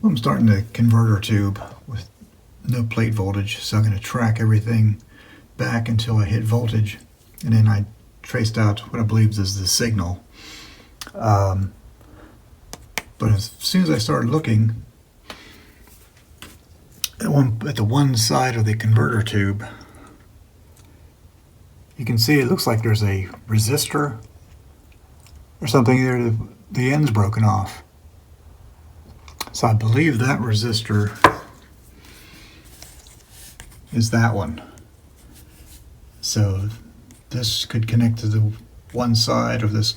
I'm starting the converter tube with no plate voltage, so I'm going to track everything back until I hit voltage, and then I traced out what I believe is the signal. But as soon as I started looking at the one side of the converter tube, you can see it looks like there's a resistor or something there. The end's broken off. So I believe that resistor is that one. So this could connect to the one side of this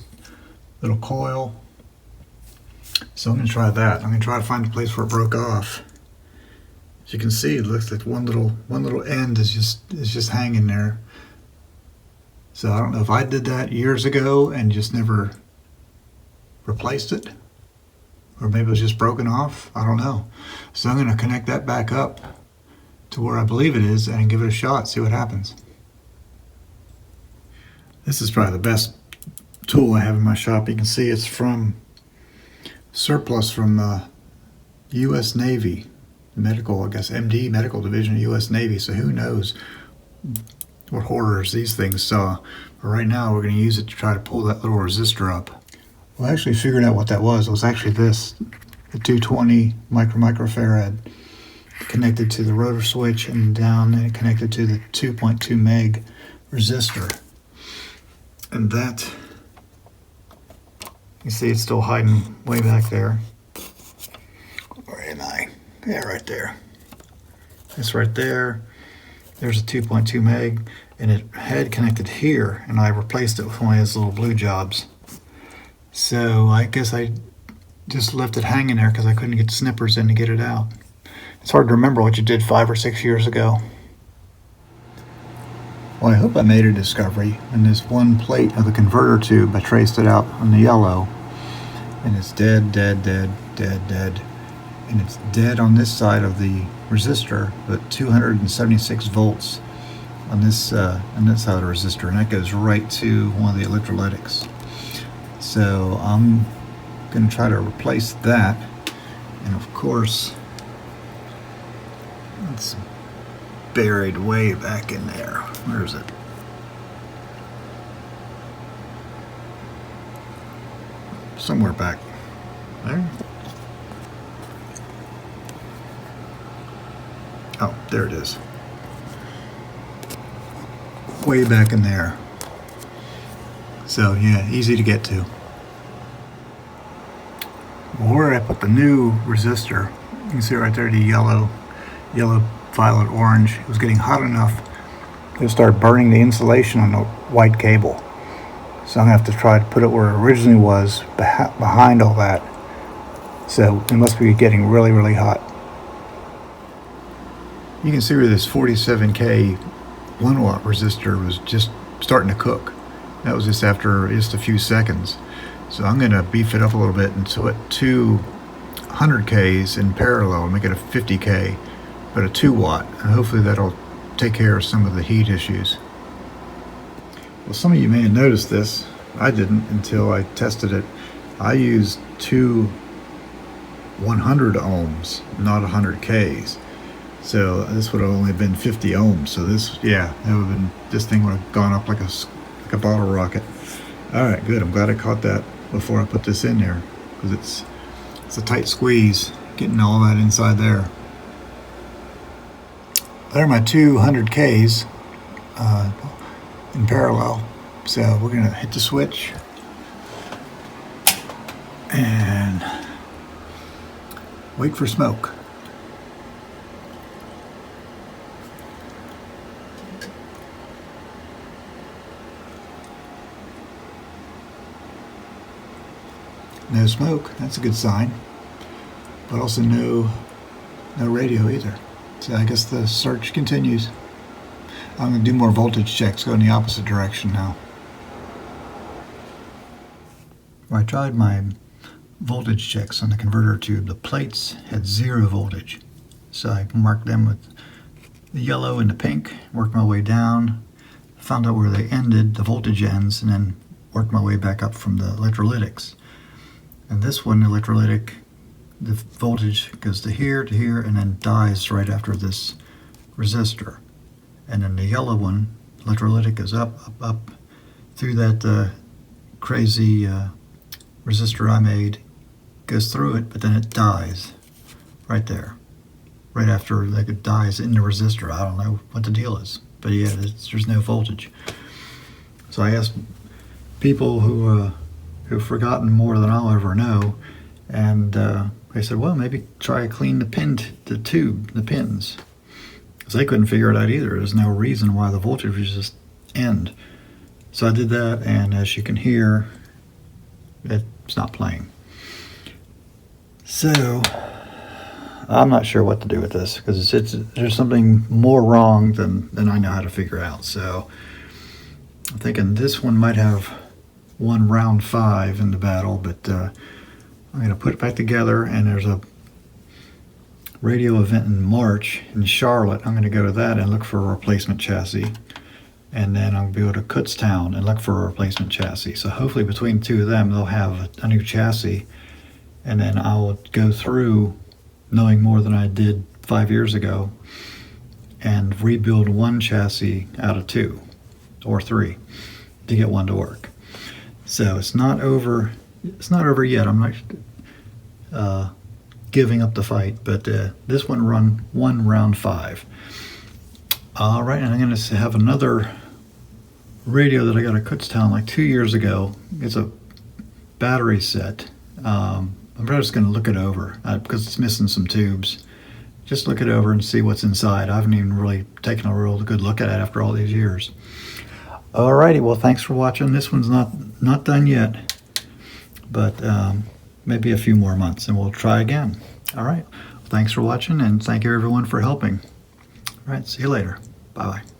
little coil. So I'm going to try that. I'm going to try to find a place where it broke off. As you can see, it looks like one little end is just hanging there. So I don't know if I did that years ago and just never replaced it, or maybe it was just broken off. I don't know. So I'm going to connect that back up to where I believe it is and give it a shot, see what happens. This is probably the best tool I have in my shop. You can see it's from surplus from U.S. Navy medical, I guess MD medical division of U.S. Navy. So who knows what horrors these things saw. But right now we're going to use it to try to pull that little resistor up. Well, I actually figured out what that was. It was actually this, the 220 microfarad connected to the rotor switch and down, and it connected to the 2.2 meg resistor. And that, you see it's still hiding way back there. Where am I? Yeah, right there. It's right there. There's a 2.2 meg, and it had connected here, and I replaced it with one of those little blue jobs. So I guess I just left it hanging there because I couldn't get snippers in to get it out. It's hard to remember what you did 5 or 6 years ago. Well, I hope I made a discovery. In this one plate of the converter tube, I traced it out on the yellow, and it's dead, dead, dead, dead, dead. And it's dead on this side of the resistor, but 276 volts on this side of the resistor, and that goes right to one of the electrolytics. So I'm going to try to replace that, and of course it's buried way back in there. Where is it? Somewhere back there. Oh, there it is. Way back in there. So yeah, easy to get to. Where I put the new resistor, you can see right there the yellow, violet, orange. It was getting hot enough to start burning the insulation on the white cable. So I'm gonna have to try to put it where it originally was, behind all that. So it must be getting really, really hot. You can see where this 47K 1 watt resistor was just starting to cook. That was just after just a few seconds. So I'm going to beef it up a little bit and put 2 100Ks in parallel and make it a 50K, but a 2 watt. And hopefully that'll take care of some of the heat issues. Well, some of you may have noticed this. I didn't until I tested it. I used 2 100 ohms, not 100Ks. So this would have only been 50 ohms. So this, yeah, that would have been, this thing would have gone up like a bottle rocket. All right, good. I'm glad I caught that before I put this in there, because it's a tight squeeze getting all that inside there. There are my 200Ks in parallel. So we're gonna hit the switch and wait for smoke. No smoke, that's a good sign. But also no radio either. So I guess the search continues. I'm going to do more voltage checks, go in the opposite direction now. I tried my voltage checks on the converter tube. The plates had 0 voltage. So I marked them with the yellow and the pink, worked my way down, found out where they ended, the voltage ends, and then worked my way back up from the electrolytics. And this one, electrolytic, the voltage goes to here, and then dies right after this resistor. And then the yellow one, electrolytic, goes up through that crazy resistor I made, goes through it, but then it dies right there. Right after it dies in the resistor. I don't know what the deal is, but yeah, there's no voltage. So I asked people who've forgotten more than I'll ever know, and they said, well, maybe try to clean the pins, because they couldn't figure it out either. There's no reason why the voltage would just end. So I did that, and as you can hear, it's not playing. So I'm not sure what to do with this, because there's something more wrong than I know how to figure out. So I'm thinking this one might have won round 5 in the battle, but I'm going to put it back together, and there's a radio event in March in Charlotte. I'm going to go to that and look for a replacement chassis, and then I'll go to Kutztown and look for a replacement chassis. So hopefully between the two of them, they'll have a new chassis, and then I'll go through knowing more than I did 5 years ago and rebuild one chassis out of 2 or 3 to get one to work. So it's not over yet. I'm not giving up the fight, but this one won round 5. All right, and I'm going to have another radio that I got at Kutztown like 2 years ago. It's a battery set. I'm just going to look it over because it's missing some tubes. Just look it over and see what's inside. I haven't even really taken a real good look at it after all these years. Alrighty, well, thanks for watching. This one's not done yet, but maybe a few more months and we'll try again. All right, thanks for watching, and thank you everyone for helping. All right, see you later. Bye-bye.